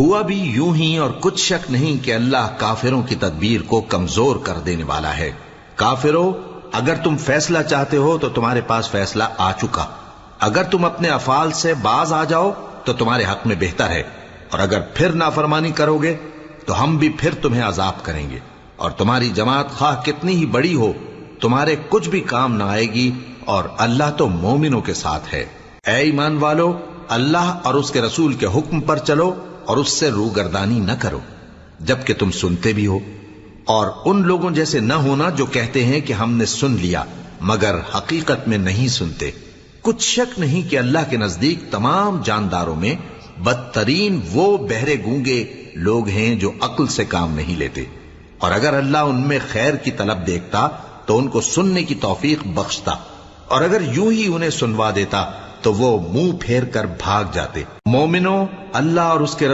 ہوا بھی یوں ہی، اور کچھ شک نہیں کہ اللہ کافروں کی تدبیر کو کمزور کر دینے والا ہے۔ کافروں، اگر تم فیصلہ چاہتے ہو تو تمہارے پاس فیصلہ آ چکا، اگر تم اپنے افعال سے باز آ جاؤ تو تمہارے حق میں بہتر ہے، اور اگر پھر نافرمانی کرو گے تو ہم بھی پھر تمہیں عذاب کریں گے، اور تمہاری جماعت خواہ کتنی ہی بڑی ہو تمہارے کچھ بھی کام نہ آئے گی، اور اللہ تو مومنوں کے ساتھ ہے۔ اے ایمان والو، اللہ اور اس کے رسول کے حکم پر چلو اور اس سے روگردانی نہ کرو جبکہ تم سنتے بھی ہو، اور ان لوگوں جیسے نہ ہونا جو کہتے ہیں کہ ہم نے سن لیا مگر حقیقت میں نہیں سنتے۔ کچھ شک نہیں کہ اللہ کے نزدیک تمام جانداروں میں بدترین وہ بہرے گونگے لوگ ہیں جو عقل سے کام نہیں لیتے، اور اگر اللہ ان میں خیر کی طلب دیکھتا تو ان کو سننے کی توفیق بخشتا، اور اگر یوں ہی انہیں سنوا دیتا تو وہ منہ پھیر کر بھاگ جاتے۔ مومنوں، اللہ اور اس کے رسول